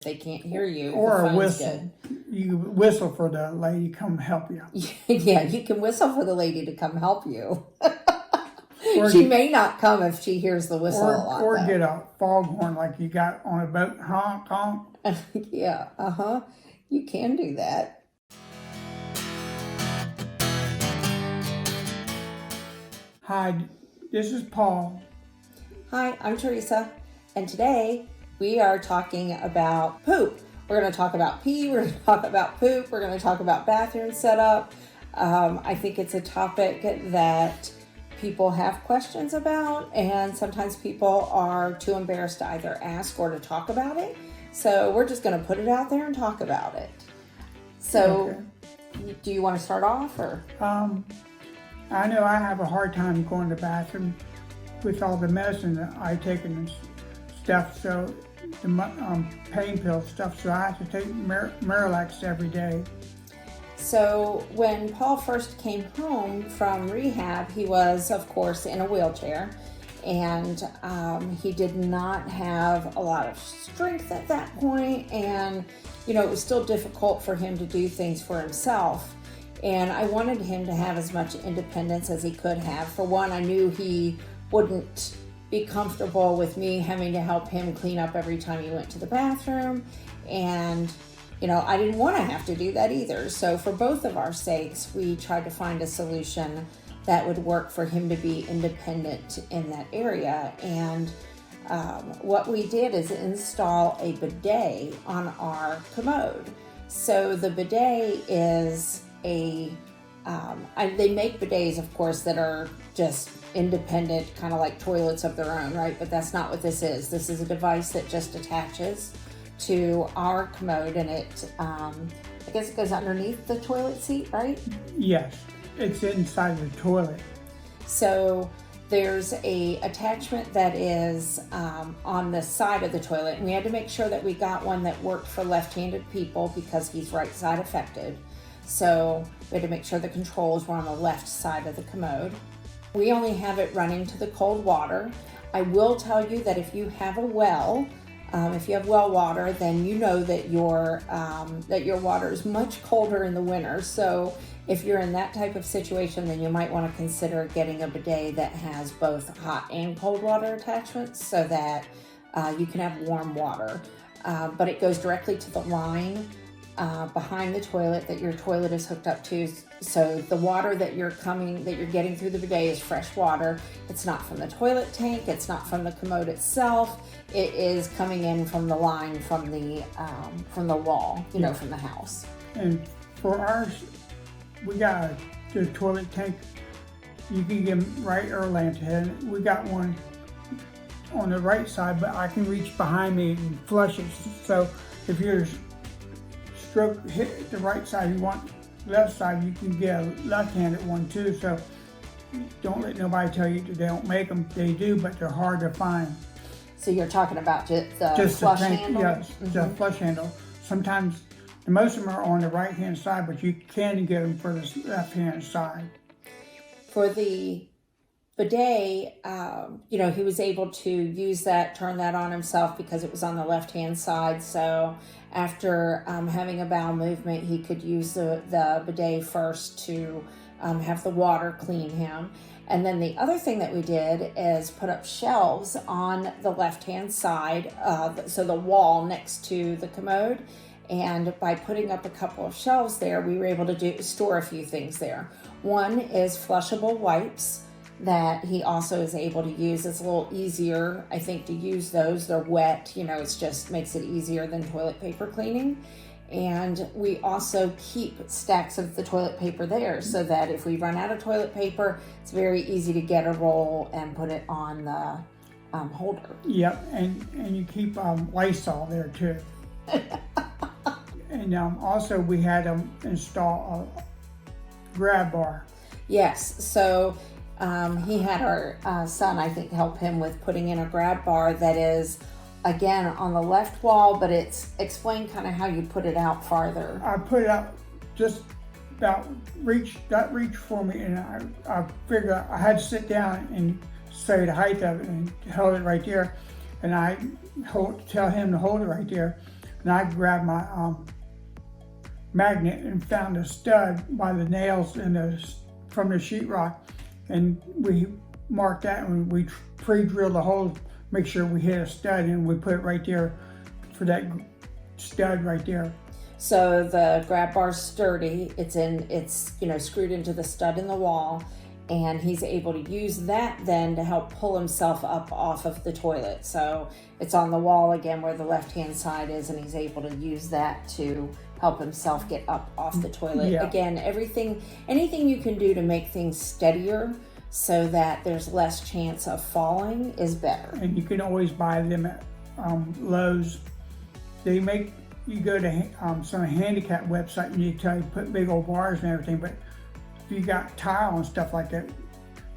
they can't hear you. Or the a phone's whistle. You whistle for the lady to come help you. Good. Yeah, you can whistle for the lady to come help you. Or She may not come if she hears the whistle a lot, or though. get a foghorn like you got on a boat. Honk, honk. Yeah, you can do that. Hi, this is Paul. Hi, I'm Teresa, and today we are talking about poop. We're going to talk about pee, we're going to talk about poop, we're going to talk about bathroom setup. I think it's a topic that people have questions about, and sometimes people are too embarrassed to either ask or to talk about it. So we're just going to put it out there and talk about it. So, Do you want to start off, or? I know I have a hard time going to the bathroom with all the medicine that I take and stuff, so the pain pill stuff, so I have to take Miralax every day. So when Paul first came home from rehab, he was, of course, in a wheelchair, and he did not have a lot of strength at that point, and it was still difficult for him to do things for himself. And I wanted him to have as much independence as he could have. For one, I knew he wouldn't be comfortable with me having to help him clean up every time he went to the bathroom. And, I didn't want to have to do that either. So for both of our sakes, we tried to find a solution that would work for him to be independent in that area. And what we did is install a bidet on our commode. So the bidet is they make bidets, of course, that are just independent, kind of like toilets of their own, right? But that's not what this is. This is a device that just attaches to our commode, and it, I guess it goes underneath the toilet seat, right? Yes, it's inside the toilet. So there's a attachment that is on the side of the toilet, and we had to make sure that we got one that worked for left-handed people because he's right side affected. So we had to make sure the controls were on the left side of the commode. We only have it running to the cold water. I will tell you that if you have a well, if you have well water, then you know that your water is much colder in the winter. So if you're in that type of situation, then you might want to consider getting a bidet that has both hot and cold water attachments so that you can have warm water. But it goes directly to the line behind the toilet that your toilet is hooked up to. So the water that you're getting through the bidet is fresh water. It's not from the toilet tank. It's not from the commode itself. It is coming in from the line from the wall, from the house. And for ours, we got the toilet tank. You can get them right or left head. We got one on the right side, but I can reach behind me and flush it. So if you're stroke hit the right side, you want left side, you can get a left-handed one too. So don't let nobody tell you that they don't make them. They do, but they're hard to find. So you're talking about just flush handle? Yes, the flush handle. Sometimes, most of them are on the right-hand side, but you can get them for the left-hand side. For the bidet, he was able to use that, turn that on himself because it was on the left-hand side. So after having a bowel movement, he could use the bidet first to have the water clean him. And then the other thing that we did is put up shelves on the left-hand side, so the wall next to the commode. And by putting up a couple of shelves there, we were able to store a few things there. One is flushable wipes that he also is able to use. It's a little easier, I think, to use those. They're wet, it just makes it easier than toilet paper cleaning. And we also keep stacks of the toilet paper there so that if we run out of toilet paper, it's very easy to get a roll and put it on the holder. Yep, and you keep Lysol there too. And also we had them install a grab bar. Yes, so he had our son, I think, help him with putting in a grab bar that is, again, on the left wall, but it's explain kind of how you put it out farther. I put it out just about reach for me, and I figured I had to sit down and say the height of it, and held it right there. And I tell him to hold it right there. and I grabbed my magnet and found a stud by the nails from the sheetrock, and we marked that, and we pre-drilled the hole, make sure we hit a stud, and we put it right there for that stud right there. So the grab bar's sturdy. It's screwed into the stud in the wall, and he's able to use that then to help pull himself up off of the toilet. So it's on the wall again where the left-hand side is, and he's able to use that to help himself get up off the toilet. Yeah. Again, anything you can do to make things steadier so that there's less chance of falling is better. And you can always buy them at Lowe's. You go to some handicap website, and you tell you put big old bars and everything, but if you got tile and stuff like that,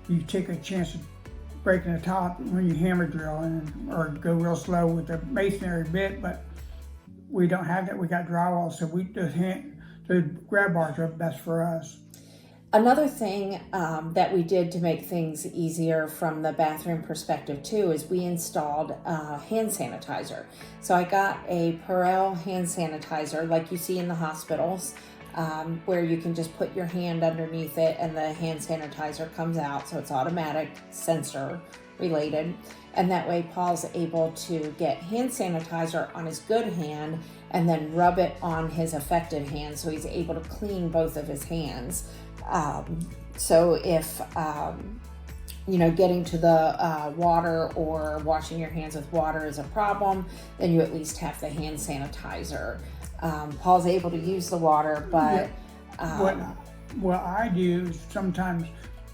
you take a chance of breaking the tile when you hammer drill, or go real slow with the masonry bit. But we don't have that. We got drywall, so the grab bars are best for us. Another thing that we did to make things easier from the bathroom perspective too is we installed hand sanitizer. So I got a Perel hand sanitizer like you see in the hospitals, where you can just put your hand underneath it and the hand sanitizer comes out. So it's automatic, sensor related. And that way Paul's able to get hand sanitizer on his good hand and then rub it on his affected hand, so he's able to clean both of his hands. So if getting to the water or washing your hands with water is a problem, then you at least have the hand sanitizer. Paul's able to use the water, but what I do is sometimes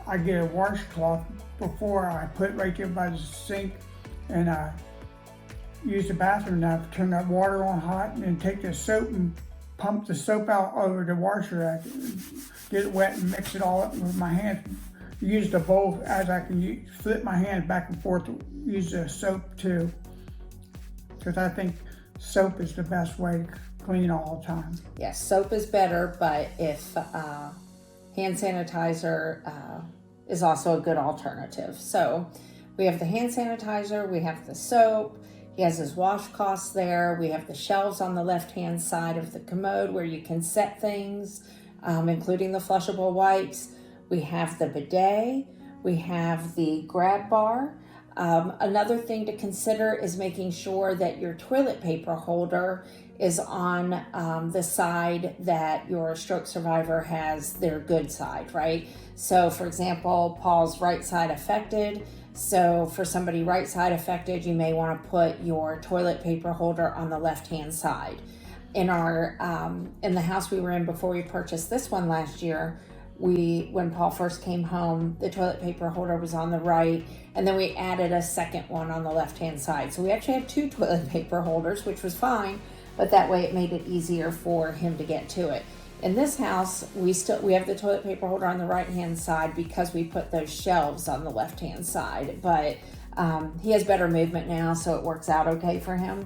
I get a washcloth before I put it right there by the sink, and I use the bathroom. Now I turn that water on hot, and then take the soap and pump the soap out over the washer. I get it wet and mix it all up with my hands. Use the bowl as I can flip my hands back and forth to use the soap too, because I think soap is the best way to clean all the time. Yes, soap is better, but if hand sanitizer is also a good alternative. So we have the hand sanitizer, we have the soap, he has his washcloths there, we have the shelves on the left-hand side of the commode where you can set things, including the flushable wipes. We have the bidet, we have the grab bar. Another thing to consider is making sure that your toilet paper holder is on the side that your stroke survivor has their good side, right? So for example, Paul's right side affected. So for somebody right side affected, you may want to put your toilet paper holder on the left-hand side. In the house we were in before we purchased this one last year, when Paul first came home, the toilet paper holder was on the right, and then we added a second one on the left-hand side. So we actually had two toilet paper holders, which was fine, but that way it made it easier for him to get to it. In this house, we have the toilet paper holder on the right-hand side because we put those shelves on the left-hand side, but he has better movement now, so it works out okay for him.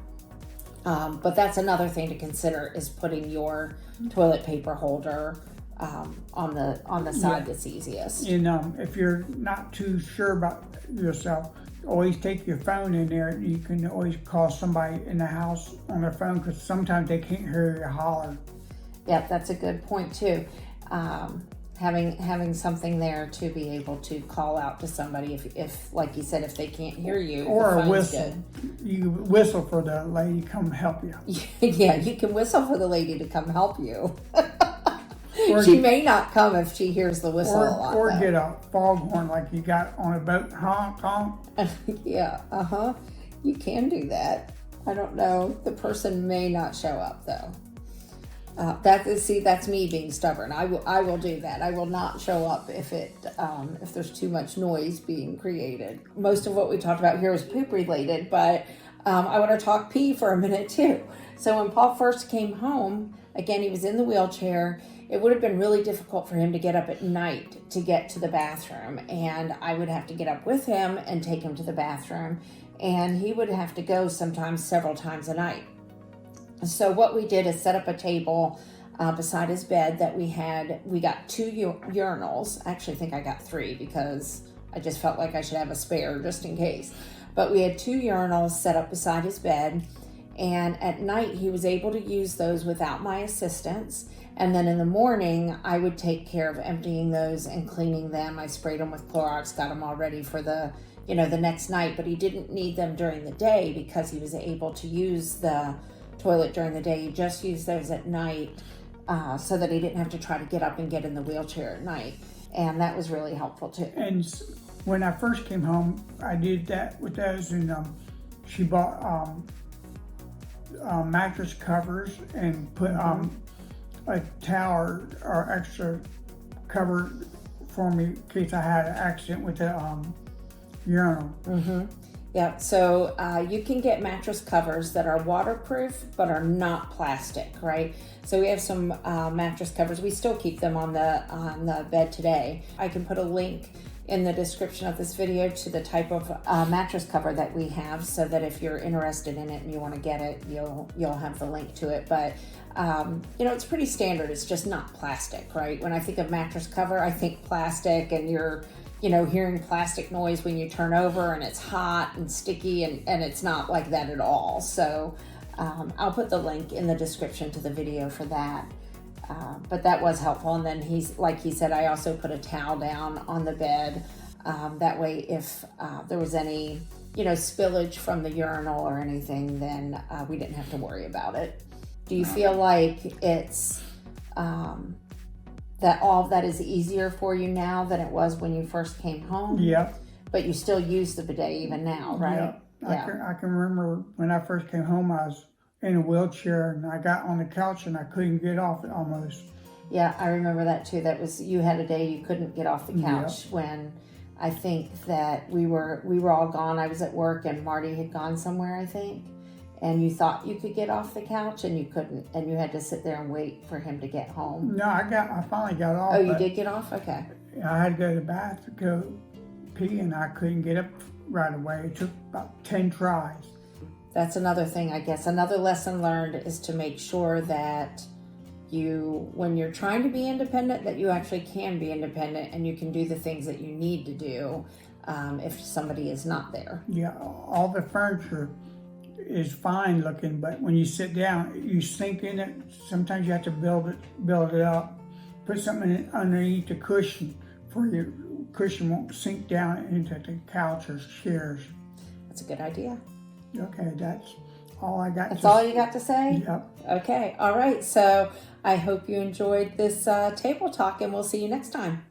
But that's another thing to consider, is putting your toilet paper holder on the side that's easiest. And if you're not too sure about yourself, always take your phone in there. You can always call somebody in the house on their phone, because sometimes they can't hear you holler. Yeah, that's a good point too. Having something there to be able to call out to somebody if like you said, if they can't hear you, or the a whistle. Good. You whistle for the lady to come help you. Yeah, you can whistle for the lady to come help you. She may not come if she hears the whistle a lot. Or though. get a foghorn like you got on a boat. Honk, honk. Yeah, you can do that. I don't know. The person may not show up though. That's me being stubborn. I will do that. I will not show up if there's too much noise being created. Most of what we talked about here is poop related, but I want to talk pee for a minute too. So when Paul first came home, again, he was in the wheelchair. It would have been really difficult for him to get up at night to get to the bathroom, and I would have to get up with him and take him to the bathroom, and he would have to go sometimes several times a night. So what we did is set up a table beside his bed that we got two urinals. I actually think I got three because I just felt like I should have a spare just in case. But we had two urinals set up beside his bed, And at night, he was able to use those without my assistance. And then in the morning, I would take care of emptying those and cleaning them. I sprayed them with Clorox, got them all ready for the next night. But he didn't need them during the day because he was able to use the toilet during the day. He just used those at night so that he didn't have to try to get up and get in the wheelchair at night. And that was really helpful too. And when I first came home, I did that with those, and she bought mattress covers and put a towel or extra cover for me in case I had an accident with the urinal. Yeah, so you can get mattress covers that are waterproof but are not plastic, right? So we have some mattress covers. We still keep them on the bed today. I can put a link in the description of this video to the type of mattress cover that we have, so that if you're interested in it and you want to get it, you'll have the link to it. But it's pretty standard. It's just not plastic, right? When I think of mattress cover, I think plastic, and you're hearing plastic noise when you turn over, and it's hot and sticky, and it's not like that at all. So I'll put the link in the description to the video for that. But that was helpful. And then like he said, I also put a towel down on the bed. That way, if there was any, spillage from the urinal or anything, then we didn't have to worry about it. Do you feel like it's that all of that is easier for you now than it was when you first came home? Yep. But you still use the bidet even now, right? Yeah. I can remember when I first came home, I was in a wheelchair and I got on the couch and I couldn't get off it almost. Yeah, I remember that too. You had a day you couldn't get off the couch when I think that we were all gone. I was at work and Marty had gone somewhere, I think. And you thought you could get off the couch and you couldn't, and you had to sit there and wait for him to get home. No, I finally got off. Oh, you did get off? Okay. I had to go to the bath to go pee and I couldn't get up right away. It took about 10 tries. That's another thing, I guess. Another lesson learned is to make sure that when you're trying to be independent, that you actually can be independent and you can do the things that you need to do if somebody is not there. Yeah, all the furniture is fine looking, but when you sit down, you sink in it. Sometimes you have to build it up. Put something underneath the cushion for your cushion won't sink down into the couch or chairs. That's a good idea. Okay, that's all I got. That's all you got to say? Yep. Okay, all right. So I hope you enjoyed this table talk, and we'll see you next time.